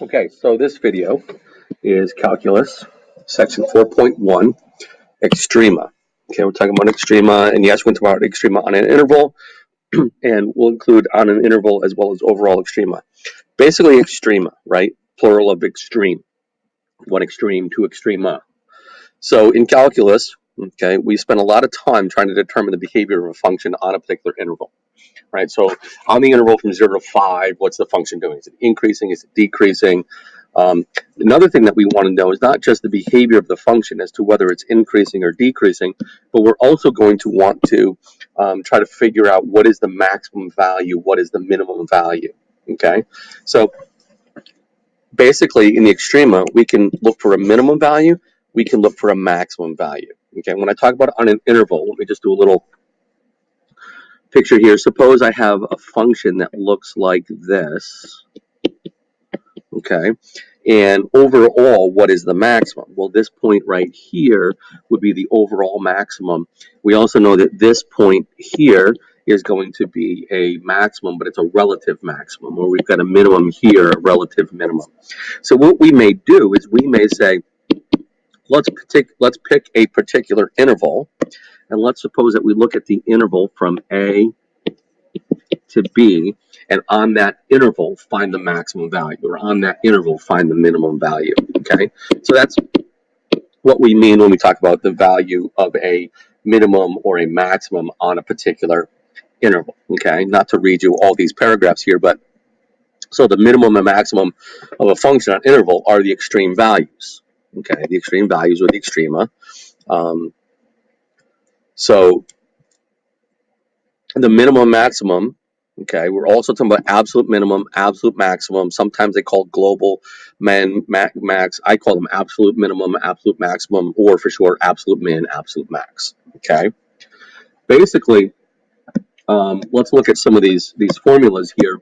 Okay, so this video is calculus, section 4.1, extrema. Okay, we're talking about extrema, and yes, we're talking about extrema on an interval, and we'll include on an interval as well as overall extrema. Basically, extrema, right? Plural of extreme, one extreme, two extrema. So in calculus, okay, we spend a lot of time trying to determine the behavior of a function on a particular interval. Right, so on the interval from 0 to 5, what's the function doing? Is it increasing? Is it decreasing? Another thing that we want to know is not just the behavior of the function as to whether it's increasing or decreasing, but we're also going to want to try to figure out what is the maximum value, what is the minimum value. Okay, so basically in the extrema, we can look for a minimum value, we can look for a maximum value. Okay, when I talk about on an interval, let me just do a little picture here. Suppose I have a function that looks like this, okay, and overall, what is the maximum? Well, this point right here would be the overall maximum. We also know that this point here is going to be a maximum, but it's a relative maximum, or we've got a minimum here, a relative minimum. So what we may do is we may say, let's pick a particular interval, and let's suppose that we look at the interval from A to B, and on that interval find the maximum value, or on that interval find the minimum value. Okay, so that's what we mean when we talk about the value of a minimum or a maximum on a particular interval. Okay, not to read you all these paragraphs here, but so the minimum and maximum of a function on interval are the extreme values. Okay, the extreme values or the extrema. So the minimum maximum. Okay, we're also talking about absolute minimum, absolute maximum. Sometimes they call global max. I call them absolute minimum, absolute maximum, or for short, absolute min, absolute max. Okay, basically, let's look at some of these formulas here.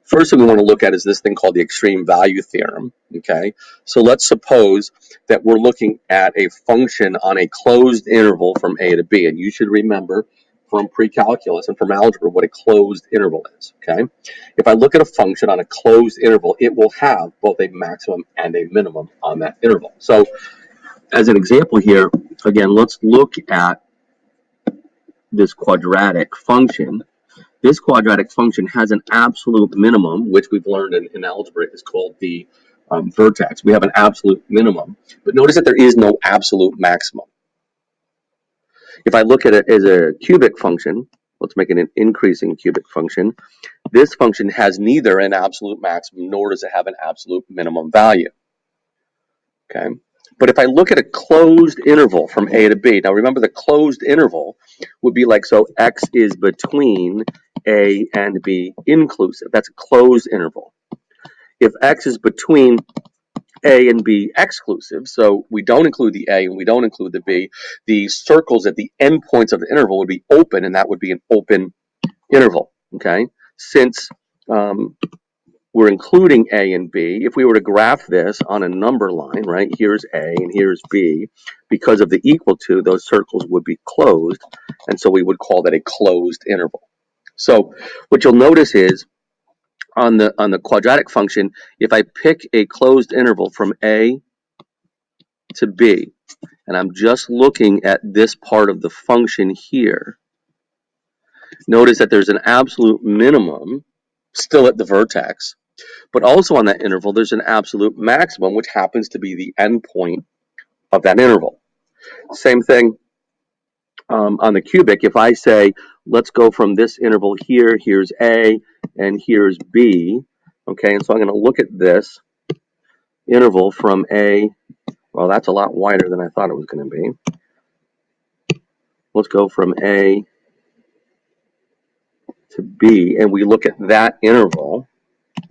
First thing we want to look at is this thing called the extreme value theorem. Okay, so let's suppose that we're looking at a function on a closed interval from A to B, and you should remember from pre-calculus and from algebra what a closed interval is. Okay, if I look at a function on a closed interval, it will have both a maximum and a minimum on that interval. So as an example here, again, let's look at this quadratic function. This quadratic function has an absolute minimum, which we've learned in algebra is called the vertex. We have an absolute minimum, but notice that there is no absolute maximum. If I look at it as a cubic function, let's make it an increasing cubic function. This function has neither an absolute maximum nor does it have an absolute minimum value. Okay, but if I look at a closed interval from A to B, now remember the closed interval would be like, so x is between A and B inclusive. That's a closed interval. If x is between A and B exclusive, so we don't include the A and we don't include the B, the circles at the endpoints of the interval would be open, and that would be an open interval. Okay, since we're including A and B. If we were to graph this on a number line, right, here's A and here's B, because of the equal to, those circles would be closed, and so we would call that a closed interval. So what you'll notice is on the quadratic function, if I pick a closed interval from A to B, and I'm just looking at this part of the function here, notice that there's an absolute minimum still at the vertex, but also on that interval, there's an absolute maximum, which happens to be the endpoint of that interval. Same thing on the cubic. If I say, let's go from this interval here, here's A, and here's B, okay, and so I'm going to look at this interval from A. Well, that's a lot wider than I thought it was going to be. Let's go from A to B, and we look at that interval,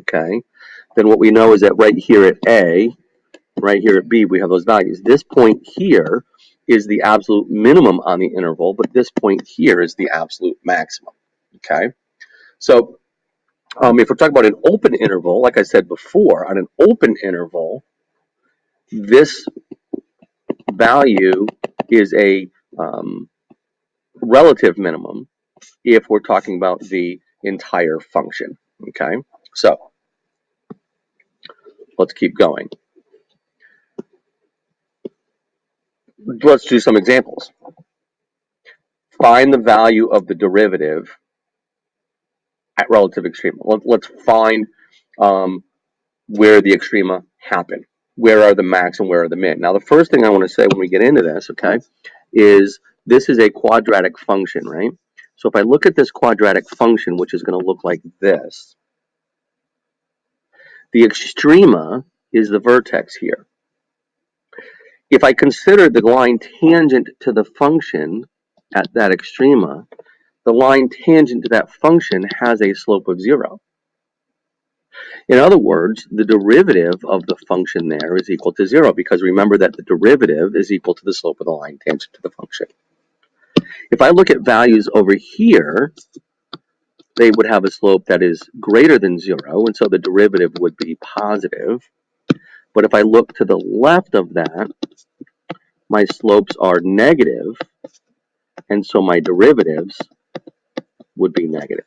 okay, then what we know is that right here at A, right here at B, we have those values. This point here is the absolute minimum on the interval, but this point here is the absolute maximum, okay? So if we're talking about an open interval, like I said before, on an open interval, this value is a relative minimum if we're talking about the entire function, okay? So Let's keep going. Let's do some examples. Find the value of the derivative at relative extrema. Let's find where the extrema happen. Where are the max and where are the min? Now, the first thing I want to say when we get into this, okay, is this is a quadratic function, right? So if I look at this quadratic function, which is going to look like this, the extrema is the vertex here. If I consider the line tangent to the function at that extrema, the line tangent to that function has a slope of 0. In other words, the derivative of the function there is equal to 0, because remember that the derivative is equal to the slope of the line tangent to the function. If I look at values over here, they would have a slope that is greater than 0, and so the derivative would be positive. But if I look to the left of that, my slopes are negative, and so my derivatives would be negative.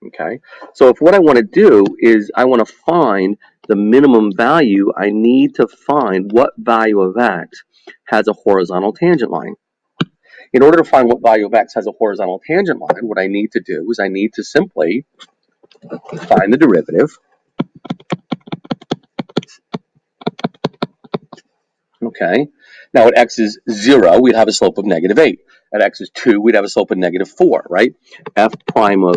Okay, so if what I want to do is I want to find the minimum value, I need to find what value of x has a horizontal tangent line. In order to find what value of x has a horizontal tangent line, what I need to do is I need to simply find the derivative. Okay, now at x is 0, we'd have a slope of negative 8. At x is 2, we'd have a slope of negative 4, right? F prime of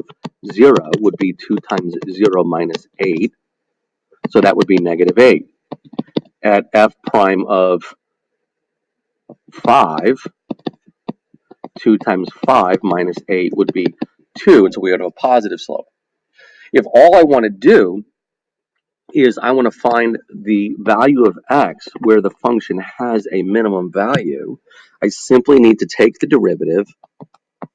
0 would be 2 times 0 minus 8, so that would be negative 8. At f prime of 5, 2 times 5 minus 8 would be 2, and so we would have a positive slope. If all I want to do is I want to find the value of x where the function has a minimum value, I simply need to take the derivative,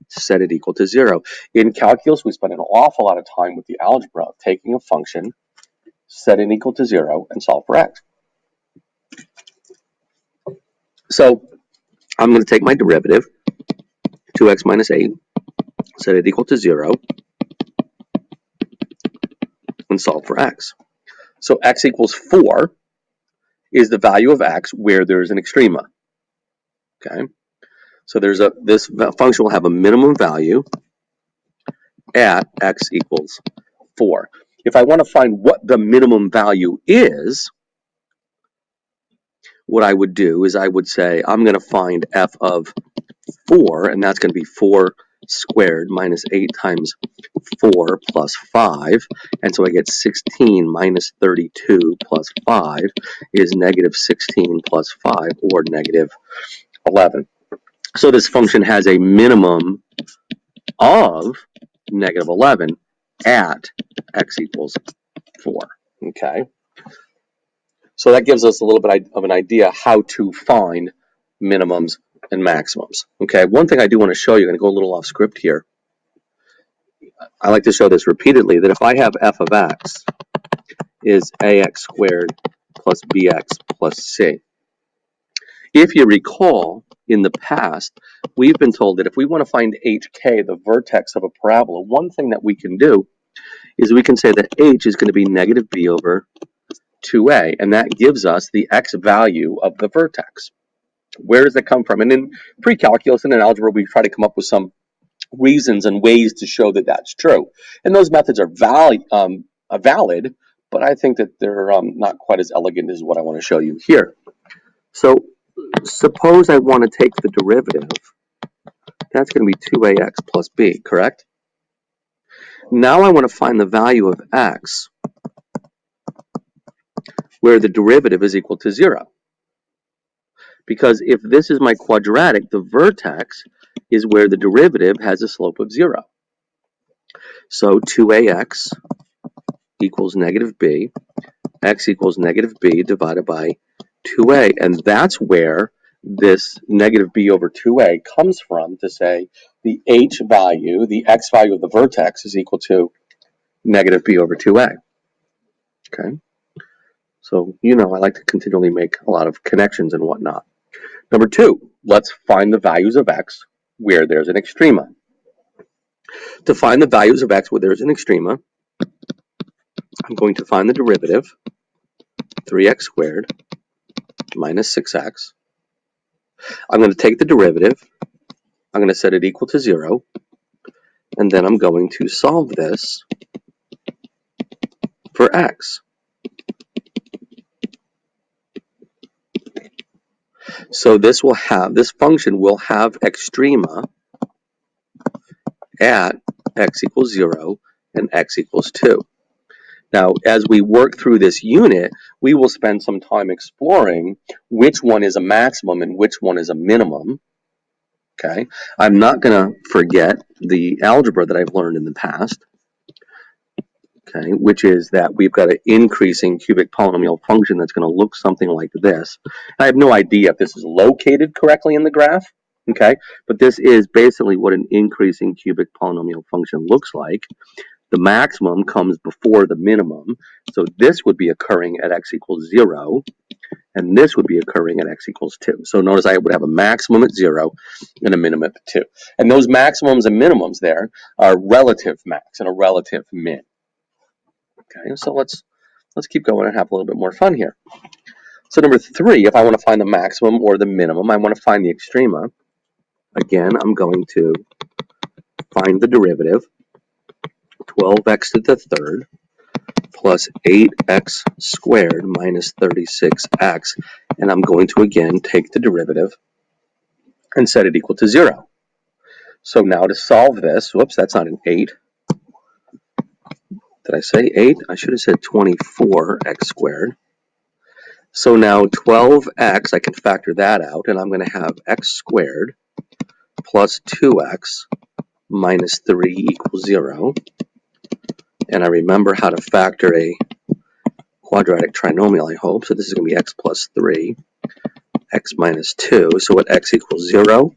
set it equal to 0. In calculus, we spend an awful lot of time with the algebra of taking a function, set it equal to 0, and solve for x. So I'm going to take my derivative, 2x minus 8, set it equal to 0, and solve for x. So x equals 4 is the value of x where there's an extrema. Okay, so this function will have a minimum value at x equals 4. If I want to find what the minimum value is, what I would do is I would say I'm going to find f of 4, and that's going to be 4 squared minus 8 times 4 plus 5, and so I get 16 minus 32 plus 5 is negative 16 plus 5, or negative 11. So this function has a minimum of negative 11 at x equals 4. Okay, so that gives us a little bit of an idea how to find minimums and maximums. Okay, one thing I do want to show you, I'm going to go a little off script here. I like to show this repeatedly, that if I have f of x is ax squared plus bx plus c. If you recall, in the past, we've been told that if we want to find hk, the vertex of a parabola, one thing that we can do is we can say that h is going to be negative b over 2a, and that gives us the x value of the vertex. Where does it come from? And in pre-calculus and in algebra, we try to come up with some reasons and ways to show that that's true. And those methods are valid, but I think that they're not quite as elegant as what I want to show you here. So suppose I want to take the derivative. That's going to be 2ax plus b, correct? Now I want to find the value of x where the derivative is equal to 0. Because if this is my quadratic, the vertex is where the derivative has a slope of 0. So 2ax equals negative b, x equals negative b divided by 2a, and that's where this negative b over 2a comes from, to say the h value, the x value of the vertex, is equal to negative b over 2a. Okay, so I like to continually make a lot of connections and whatnot. Number 2, let's find the values of x where there's an extrema. To find the values of x where there's an extrema, I'm going to find the derivative. 3x squared minus 6x. I'm going to take the derivative. I'm going to set it equal to 0. And then I'm going to solve this for x. So this function will have extrema at x equals 0 and x equals 2. Now, as we work through this unit, we will spend some time exploring which one is a maximum and which one is a minimum. Okay, I'm not going to forget the algebra that I've learned in the past. Okay, which is that we've got an increasing cubic polynomial function that's going to look something like this. I have no idea if this is located correctly in the graph, okay, but this is basically what an increasing cubic polynomial function looks like. The maximum comes before the minimum, so this would be occurring at x equals 0, and this would be occurring at x equals 2. So notice I would have a maximum at 0 and a minimum at 2. And those maximums and minimums there are relative max and a relative min. Okay, so let's keep going and have a little bit more fun here. So number 3, if I want to find the maximum or the minimum, I want to find the extrema. Again, I'm going to find the derivative, 12x to the third plus 8x squared minus 36x, and I'm going to again take the derivative and set it equal to 0. So now to solve this, whoops, that's not an 8. Did I say 8? I should have said 24x squared. So now 12x, I can factor that out, and I'm going to have x squared plus 2x minus 3 equals 0. And I remember how to factor a quadratic trinomial, I hope. So this is going to be x plus 3, x minus 2. So at x equals 0,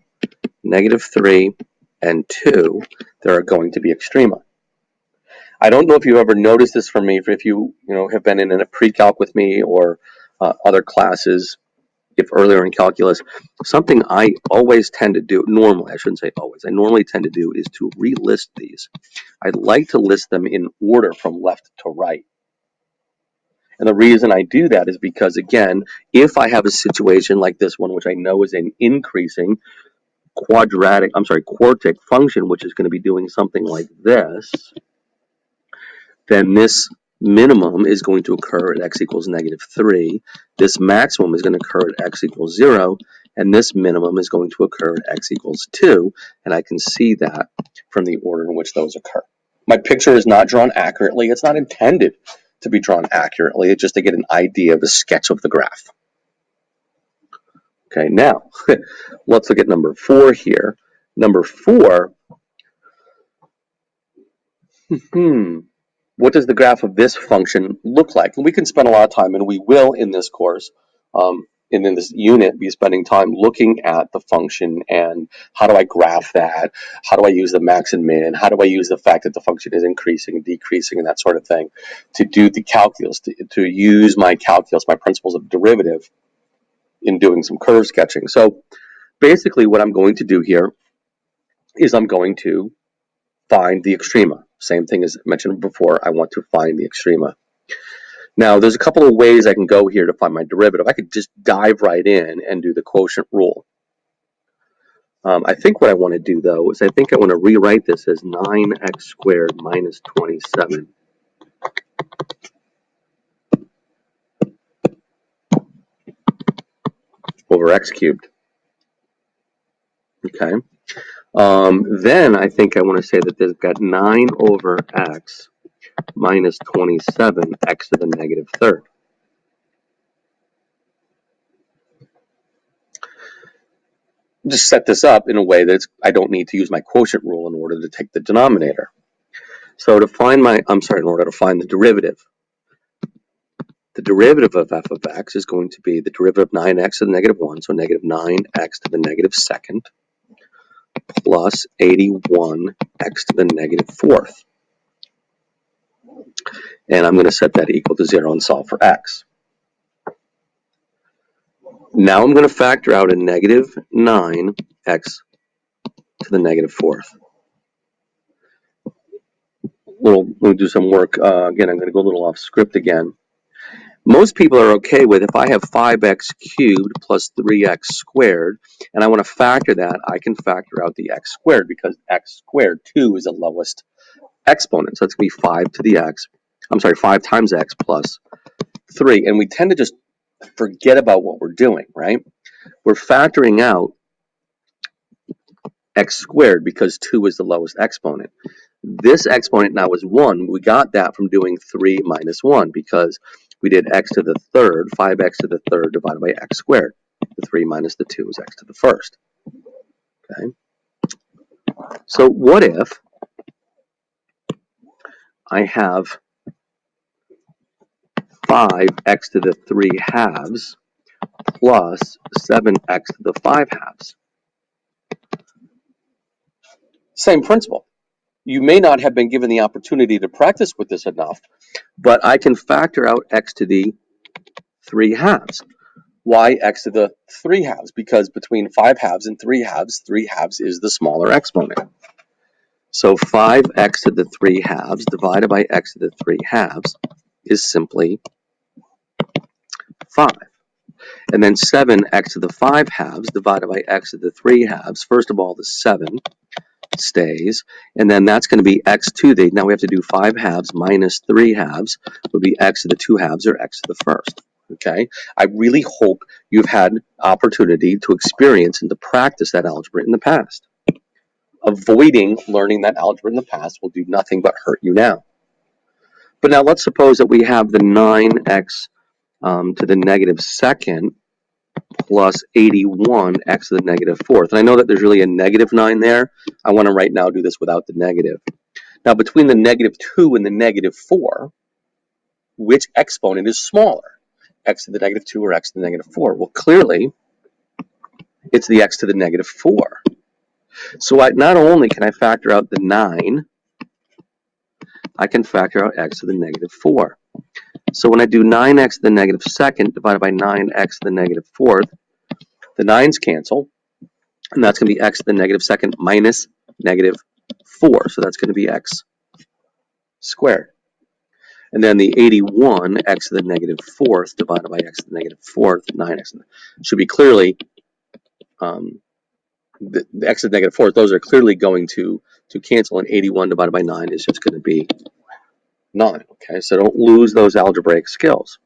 negative 3, and 2, there are going to be extrema. I don't know if you've ever noticed this from me, if you have been in a pre-calc with me or other classes, if earlier in calculus, something I always tend to do, normally, I shouldn't say always, I normally tend to do is to relist these. I like to list them in order from left to right. And the reason I do that is because, again, if I have a situation like this one, which I know is an increasing quartic function, which is going to be doing something like this, then this minimum is going to occur at x equals negative 3. This maximum is going to occur at x equals 0. And this minimum is going to occur at x equals 2. And I can see that from the order in which those occur. My picture is not drawn accurately. It's not intended to be drawn accurately. It's just to get an idea of a sketch of the graph. Okay, now let's look at number 4 here. Number 4, what does the graph of this function look like? And we can spend a lot of time, and we will in this course, and in this unit, be spending time looking at the function and how do I graph that? How do I use the max and min? How do I use the fact that the function is increasing and decreasing and that sort of thing to do the calculus, to use my calculus, my principles of derivative in doing some curve sketching. So basically what I'm going to do here is I'm going to find the extrema. Same thing as mentioned before, I want to find the extrema. Now, there's a couple of ways I can go here to find my derivative. I could just dive right in and do the quotient rule. I think what I want to do, though, is I think I want to rewrite this as 9x squared minus 27 over x cubed. Okay. Then I think I want to say that they've got 9 over x minus 27 x to the negative third. Just set this up in a way that I don't need to use my quotient rule in order to take the denominator. So to find in order to find the derivative of f of x is going to be the derivative of 9x to the negative 1, so negative 9x to the negative second, plus 81x to the negative fourth. And I'm going to set that equal to 0 and solve for x. Now I'm going to factor out a negative 9x to the negative fourth. Let me do some work. Again, I'm going to go a little off script again. Most people are okay with if I have 5x cubed plus 3x squared, and I want to factor that, I can factor out the x squared because x squared, 2, is the lowest exponent. So it's going to be 5 to the x, 5 times x plus 3. And we tend to just forget about what we're doing, right? We're factoring out x squared because 2 is the lowest exponent. This exponent now is 1. We got that from doing 3 minus 1 because we did x to the third, 5x to the third divided by x squared. The 3 minus the 2 is x to the first. Okay. So what if I have 5x to the 3 halves plus 7x to the 5 halves? Same principle. You may not have been given the opportunity to practice with this enough, but I can factor out x to the 3 halves. Why x to the 3 halves? Because between 5 halves and 3 halves is the smaller exponent. So 5x to the 3 halves divided by x to the 3 halves is simply 5. And then 7x to the 5 halves divided by x to the 3 halves. First of all, the 7 stays, and then that's going to be x to the, now we have to do 5 halves minus 3 halves, would be x to the 2 halves or x to the first. Okay, I really hope you've had opportunity to experience and to practice that algebra in the past. Avoiding learning that algebra in the past will do nothing but hurt you now. But now let's suppose that we have the 9x to the negative second plus 81x to the negative fourth. And I know that there's really a negative 9 there. I want to right now do this without the negative. Now, between the negative 2 and the negative 4, which exponent is smaller? X to the negative 2 or x to the negative 4? Well, clearly, it's the x to the negative 4. So not only can I factor out the 9, I can factor out x to the negative 4. So when I do 9x to the negative second divided by 9x to the negative fourth, the 9's cancel, and that's going to be x to the negative second minus negative 4. So that's going to be x squared. And then the 81, x to the negative fourth divided by x to the negative fourth, 9x should be clearly, the x to the negative fourth, those are clearly going to cancel, and 81 divided by 9 is just going to be 9. Okay, so don't lose those algebraic skills.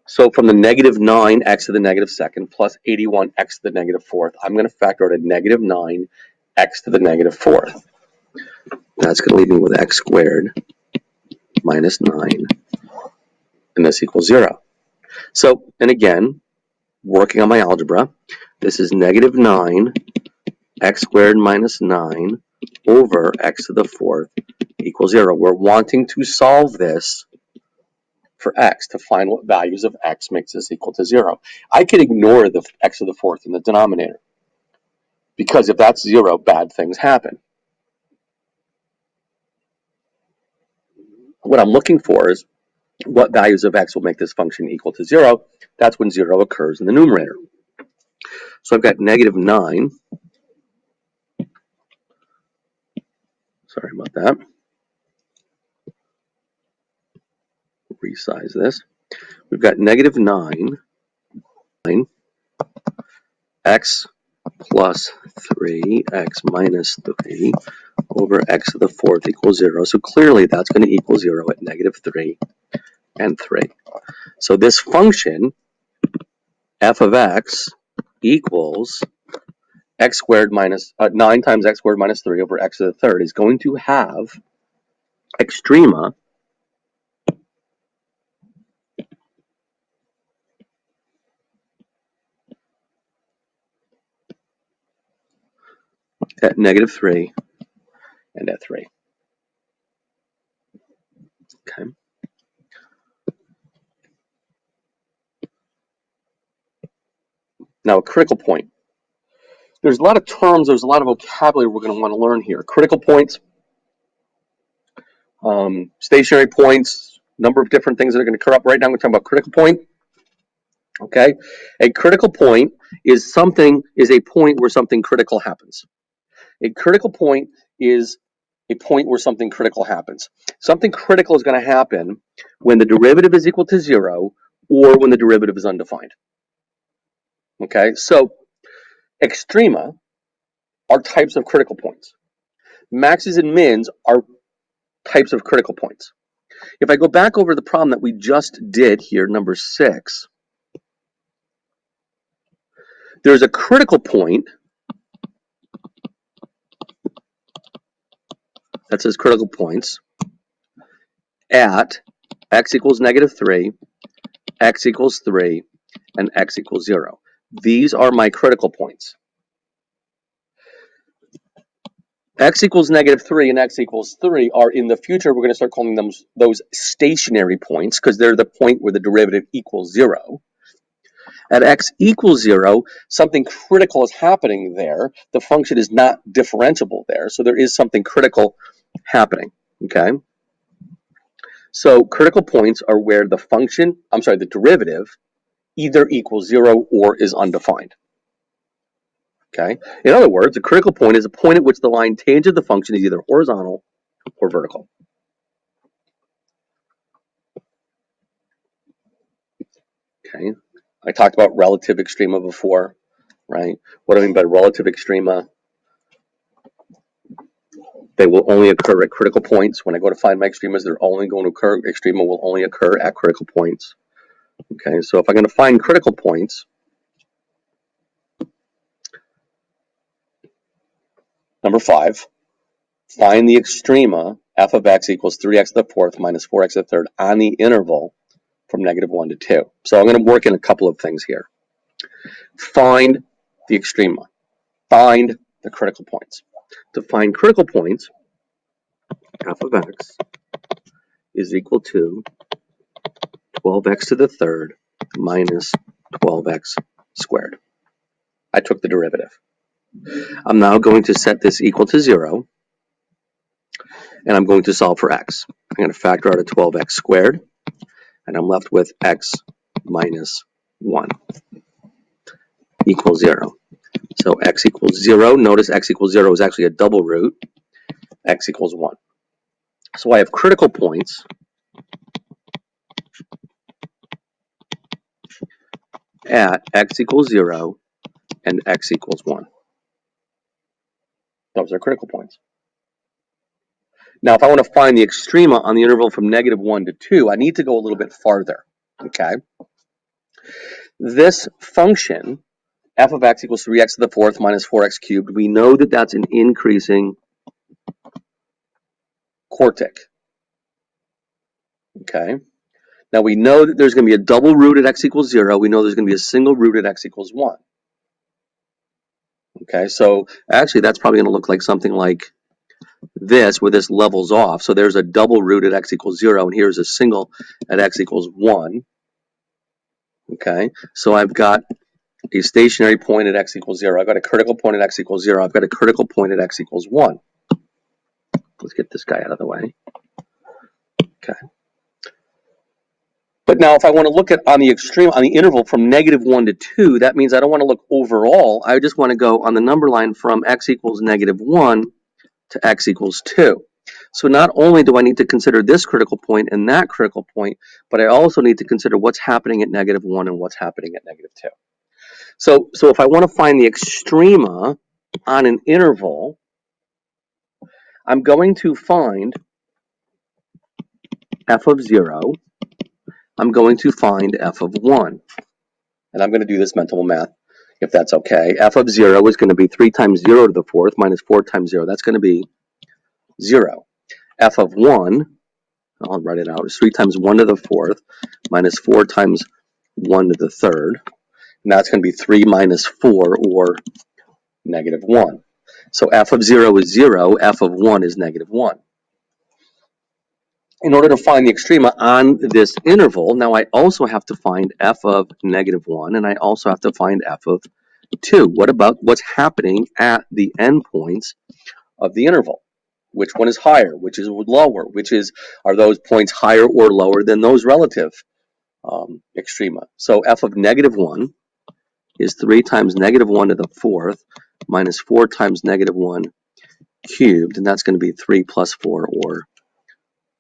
So from the negative 9 x to the negative second plus 81 x to the negative fourth, I'm going to factor out a negative 9 x to the negative fourth. That's going to leave me with x squared minus 9, and this equals 0. So, and again, working on my algebra, this is negative 9 x squared minus 9 over x to the fourth equals 0. We're wanting to solve this for x to find what values of x makes this equal to 0. I could ignore the x to the fourth in the denominator, because if that's 0, bad things happen. What I'm looking for is what values of x will make this function equal to 0. That's when 0 occurs in the numerator. So I've got negative 9. Sorry about that. Resize this. We've got negative 9 x plus 3, x minus 3 over x to the fourth equals 0. So clearly that's going to equal 0 at negative 3 and 3. So this function, f of x equals x squared minus 9 times x squared minus 3 over x to the third is going to have extrema at negative 3 and at 3. Okay. Now a critical point. There's a lot of terms, there's a lot of vocabulary we're going to want to learn here. Critical points, stationary points, number of different things that are going to occur up. Right now I'm going to talk about critical point. Okay, a critical point is a point where something critical happens. A critical point is a point where something critical happens. Something critical is going to happen when the derivative is equal to 0 or when the derivative is undefined. Okay, so extrema are types of critical points. Maxes and mins are types of critical points. If I go back over the problem that we just did here, number 6, there's a critical point that says critical points at x equals -3, x equals 3, and x equals 0. These are my critical points. X equals -3 and x equals 3 are, in the future, we're going to start calling them those stationary points because they're the point where the derivative equals 0. At x equals 0, something critical is happening there. The function is not differentiable there, so there is something critical happening, okay? So critical points are where the derivative either equals 0 or is undefined. Okay. In other words, a critical point is a point at which the line tangent the function is either horizontal or vertical. Okay. I talked about relative extrema before, right? What do I mean by relative extrema? They will only occur at critical points. When I go to find my extremas, they're only going to occur. Extrema will only occur at critical points. Okay. So if I'm going to find critical points, number 5, find the extrema f of x equals 3x to the fourth minus 4x to the third on the interval from -1 to 2. So I'm going to work in a couple of things here. Find the extrema. Find the critical points. To find critical points, f of x is equal to 12x to the third minus 12x squared. I took the derivative. I'm now going to set this equal to 0, and I'm going to solve for x. I'm going to factor out a 12x squared, and I'm left with x minus 1 equals 0. So x equals 0. Notice x equals 0 is actually a double root. X equals 1. So I have critical points at x equals 0 and x equals 1. Those are critical points. Now, if I want to find the extrema on the interval from -1 to 2, I need to go a little bit farther. Okay? This function, f of x equals 3x to the fourth minus 4x cubed, we know that that's an increasing quartic. Okay? Now, we know that there's going to be a double root at x equals 0. We know there's going to be a single root at x equals 1. Okay, so actually that's probably going to look like something like this, where this levels off. So there's a double root at x equals 0, and here's a single at x equals 1. Okay, so I've got a stationary point at x equals 0. I've got a critical point at x equals 0. I've got a critical point at x equals 1. Let's get this guy out of the way. Okay. But now if I want to look at on the interval from -1 to 2, that means I don't want to look overall. I just want to go on the number line from x equals -1 to x equals 2. So not only do I need to consider this critical point and that critical point, but I also need to consider what's happening at -1 and what's happening at -2. So if I want to find the extrema on an interval, I'm going to find f of 0. I'm going to find f of 1. And I'm going to do this mental math, if that's okay. F of 0 is going to be 3 times 0 to the fourth minus 4 times 0. That's going to be 0. F of 1, I'll write it out, is 3 times 1 to the fourth minus 4 times 1 to the third. And that's going to be 3 minus 4, or -1. So f of 0 is 0, f of 1 is -1. In order to find the extrema on this interval, now I also have to find f of -1, and I also have to find f of 2. What about what's happening at the endpoints of the interval? Which one is higher? Which is lower? Are those points higher or lower than those relative extrema? So f of -1 is 3 times -1 to the fourth minus 4 times -1 cubed, and that's going to be 3 plus 4, or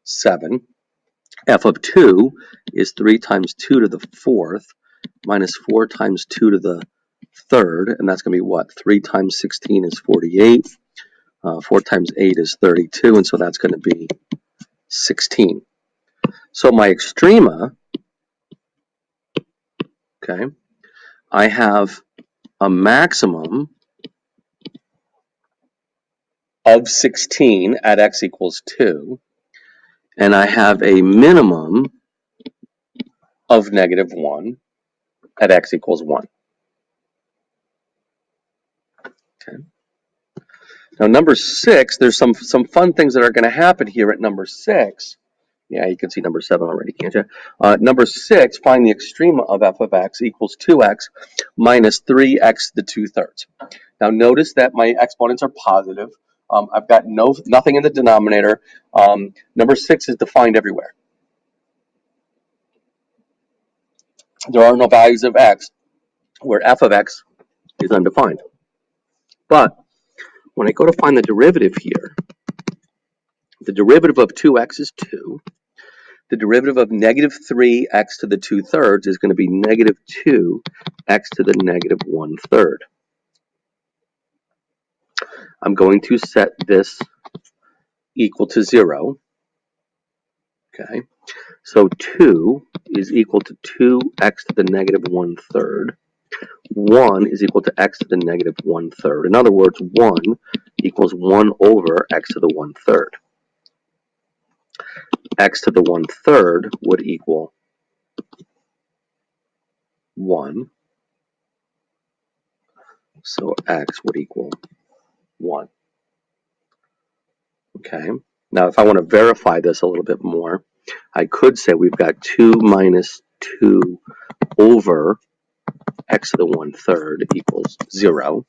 7. F of 2 is 3 times 2 to the 4th minus 4 times 2 to the 3rd, and that's going to be what? 3 times 16 is 48. 4 times 8 is 32, and so that's going to be 16. So my extrema, okay, I have a maximum of 16 at x equals 2, and I have a minimum of negative 1 at x equals 1. Okay. Now, number 6, there's some fun things that are going to happen here at number 6. Yeah, you can see number 7 already, can't you? Number 6, find the extrema of f of x equals 2x minus 3x to the 2/3. Now, notice that my exponents are positive. I've got nothing in the denominator. Number 6 is defined everywhere. There are no values of x where f of x is undefined. But when I go to find the derivative here, the derivative of 2x is 2. The derivative of negative 3x to the 2/3 is going to be negative 2x to the negative 1/3. I'm going to set this equal to 0. Okay, so 2 is equal to 2x to the negative 1/3. 1 is equal to x to the negative 1/3. In other words, 1 equals 1 over x to the 1/3. X to the 1/3 would equal 1. So x would equal 1. Okay. Now, if I want to verify this a little bit more, I could say we've got 2 minus 2 over x to the 1/3 equals 0.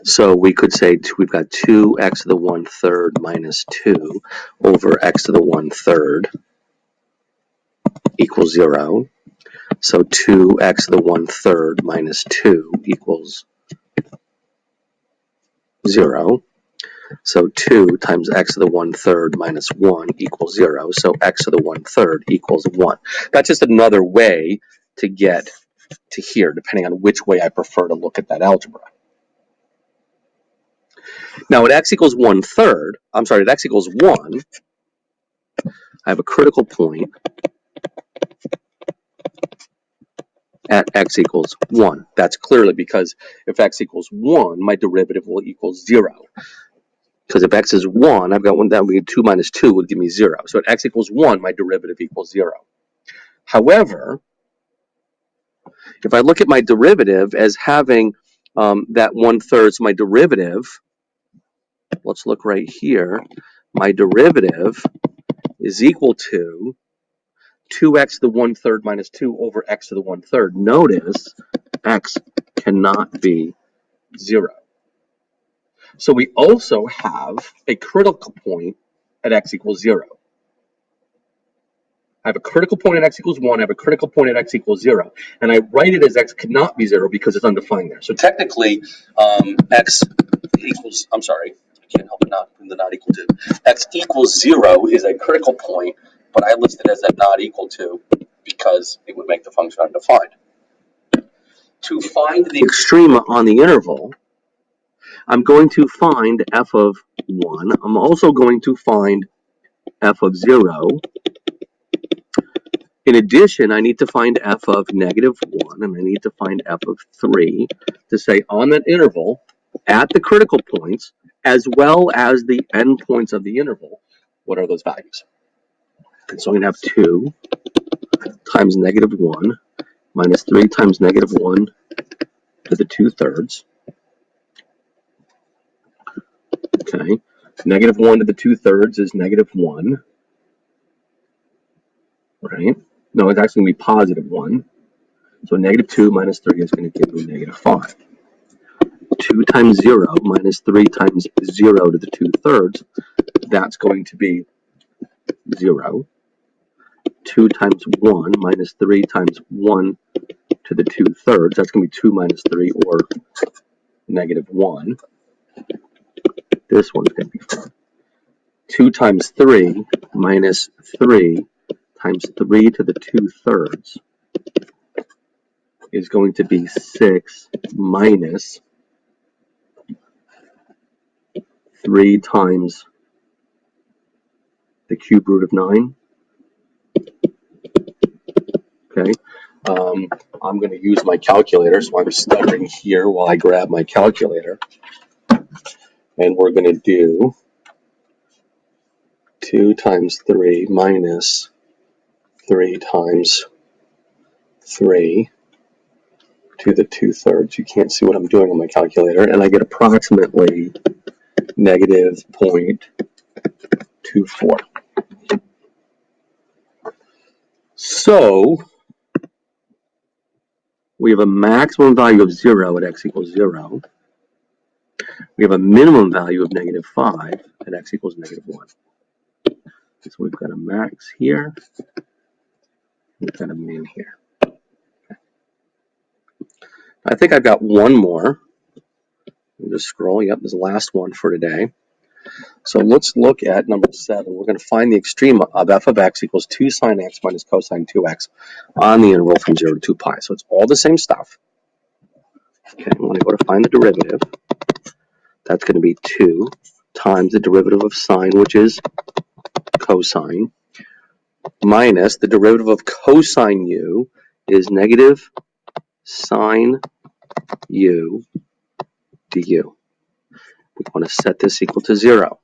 So we could say we've got 2x to the 1/3 minus 2 over x to the 1/3 equals 0. So 2x to the 1/3 minus 2 equals 0. So 2 times x to the 1/3 minus 1 equals 0. So x to the 1/3 equals 1. That's just another way to get to here, depending on which way I prefer to look at that algebra. Now, at x equals 1/3, at x equals 1, I have a critical point at x equals 1. That's clearly because if x equals 1, my derivative will equal 0. Because if x is 1, I've got one, that would be 2 minus 2 would give me 0. So at x equals 1, my derivative equals 0. However, if I look at my derivative as having that 1/3, my derivative, let's look right here, my derivative is equal to 2x to the 1/3 minus 2 over x to the 1/3. Notice x cannot be 0. So we also have a critical point at x equals 0. I have a critical point at x equals 1, I have a critical point at x equals 0. And I write it as x cannot be 0 because it's undefined there. So technically, x equals, I can't help it not, the not equal to. X equals 0 is a critical point, but I list it as a not equal to because it would make the function undefined. To find the extrema on the interval, I'm going to find f of 1. I'm also going to find f of 0. In addition, I need to find f of negative 1, and I need to find f of 3 to say on that interval, at the critical points, as well as the endpoints of the interval, what are those values? And so I'm going to have 2 times negative 1 minus 3 times negative 1 to the 2/3. Okay, negative 1 to the 2/3 is negative 1. Right? No, it's actually going to be positive 1. So negative 2 minus 3 is going to give me negative 5. 2 times 0 minus 3 times 0 to the 2/3, that's going to be 0. 2 times 1 minus 3 times 1 to the 2/3, that's going to be 2 minus 3, or negative 1. this one's going to be for? 2 times 3 minus 3 times 3 to the 2/3 is going to be 6 minus 3 times the cube root of 9. Okay, I'm going to use my calculator, so I'm stuttering here while I grab my calculator. And we're going to do 2 times 3 minus 3 times 3 to the 2/3. You can't see what I'm doing on my calculator, and I get approximately negative 0.24. So we have a maximum value of 0 at x equals 0. We have a minimum value of negative 5 at x equals negative 1. So we've got a max here, we've got a min here. I think I've got one more. I'll just scroll. Yep, this is the last one for today. So let's look at number 7. We're going to find the extrema of f of x equals 2 sine x minus cosine 2x on the interval from 0 to 2 pi. So it's all the same stuff. Okay, when I go to find the derivative, that's going to be 2 times the derivative of sine, which is cosine, minus the derivative of cosine u is negative sine u du. We want to set this equal to 0.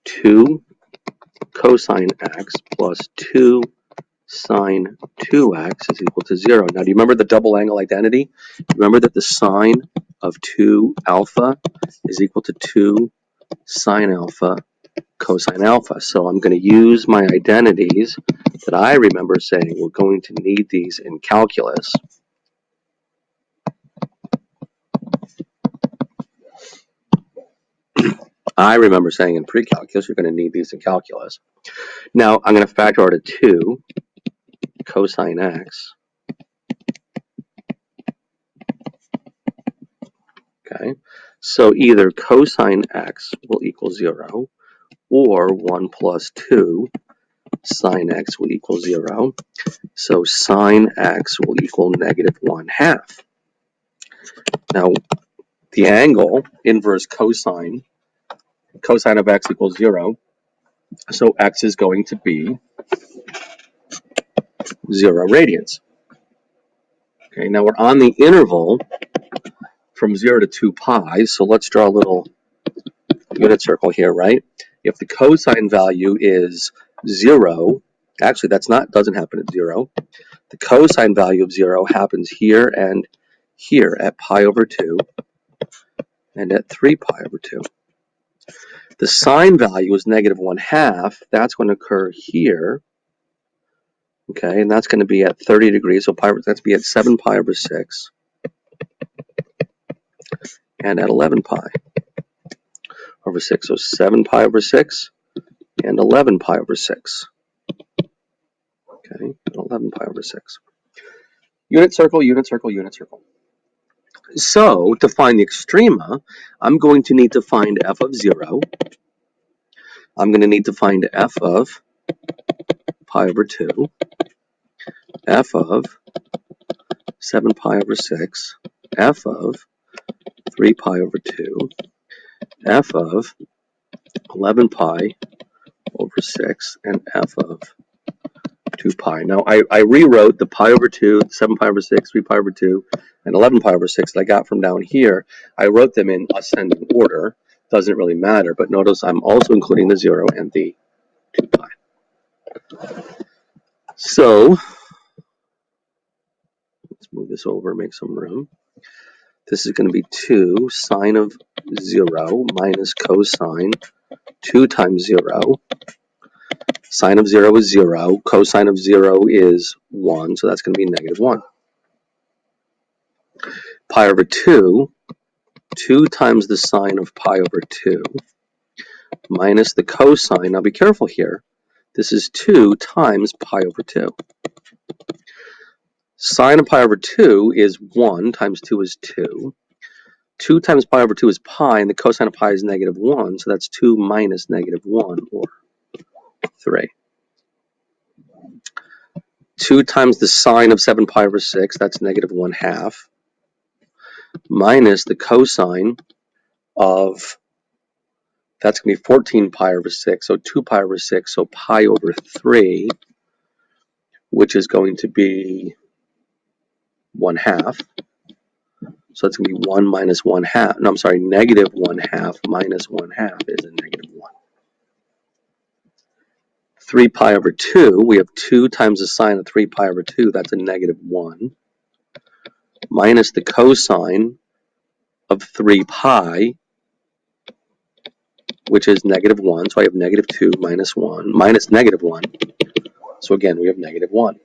2 cosine x plus 2 sine 2x is equal to 0. Now, do you remember the double angle identity? Remember that the sine of 2 alpha is equal to 2 sine alpha cosine alpha. So I'm going to use my identities that I remember saying we're going to need these in calculus. I remember saying in pre-calculus you're going to need these in calculus. Now I'm going to factor out a 2 cosine x. Okay, so either cosine x will equal 0 or 1 plus 2 sine x will equal 0. So sine x will equal negative 1/2. Now the angle inverse cosine of x equals 0. So x is going to be 0 radians. Okay, now we're on the interval from 0 to 2 pi, so let's draw a little unit circle here, right? If the cosine value is 0, actually doesn't happen at 0. The cosine value of 0 happens here and here at pi over 2 and at 3 pi over 2. The sine value is negative 1/2. That's going to occur here. Okay, and that's going to be at 30 degrees, so that's going to be at 7 pi over 6 and at 11 pi over 6. So 7 pi over 6 and 11 pi over 6. Okay, 11 pi over 6. Unit circle, unit circle, unit circle. So to find the extrema, I'm going to need to find f of 0. I'm going to need to find f of pi over 2, f of 7 pi over 6, f of 3 pi over 2, f of 11 pi over 6, and f of 2 pi. Now, I rewrote the pi over 2, 7 pi over 6, 3 pi over 2, and 11 pi over 6 that I got from down here. I wrote them in ascending order. Doesn't really matter, but notice I'm also including the 0 and the 2 pi. So, let's move this over, make some room. This is going to be 2 sine of 0 minus cosine 2 times 0. Sine of 0 is 0. Cosine of 0 is 1, so that's going to be negative 1. Pi over 2, 2 times the sine of pi over 2, minus the cosine. Now be careful here. This is 2 times pi over 2. Sine of pi over 2 is 1 times 2 is 2. 2 times pi over 2 is pi, and the cosine of pi is -1, so that's 2 minus -1, or 3. 2 times the sine of 7 pi over 6, that's -1/2, minus the cosine of, that's going to be 14 pi over 6, so 2 pi over 6, so pi over 3, which is going to be 1/2. So it's going to be 1 minus 1/2. No, I'm sorry, -1/2 minus 1/2 is a -1. 3 pi over 2, we have 2 times the sine of 3 pi over 2, that's a -1, minus the cosine of 3 pi, which is -1, so I have -2 minus 1, minus -1, so again we have -1.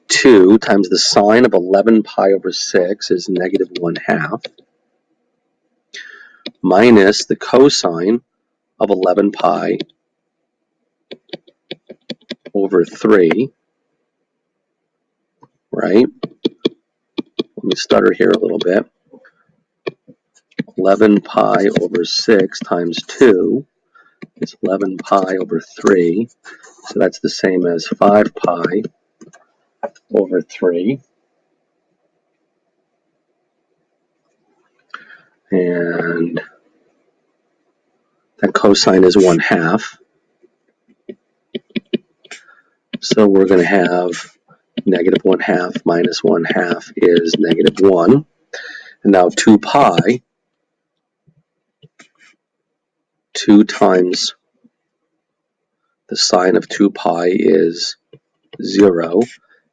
2 times the sine of 11 pi over 6 is -1/2, minus the cosine of 11 pi over 3, right? Let me stutter here a little bit. 11 pi over 6 times 2 is 11 pi over 3, so that's the same as 5 pi over 3, and that cosine is 1/2, so we're going to have -1/2 minus 1/2 is -1, and now 2 pi, 2 times the sine of 2 pi is 0,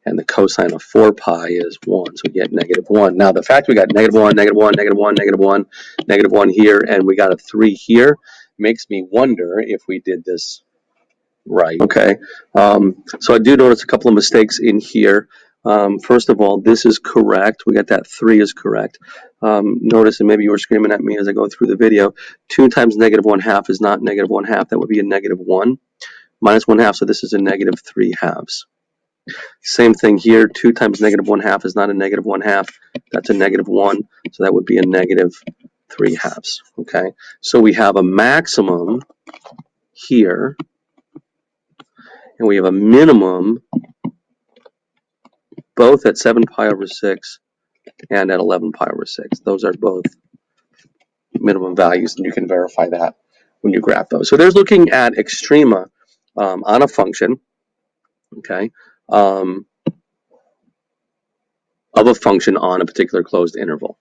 and the cosine of 4 pi is 1, so we get -1. Now the fact we got -1, -1, -1, -1, -1 here, and we got a 3 here, makes me wonder if we did this right. Okay, so I do notice a couple of mistakes in here. First of all, this is correct. We got that 3 is correct. Notice, and maybe you were screaming at me as I go through the video, 2 times -1/2 is not -1/2. That would be a -1 minus 1/2, so this is a -3/2. Same thing here, 2 times -1/2 is not a -1/2, that's a -1, so that would be a -3/2, okay? So we have a maximum here, and we have a minimum both at 7 pi over 6 and at 11 pi over 6. Those are both minimum values, and you can verify that when you graph those. So there's looking at extrema on a function, okay, of a function on a particular closed interval.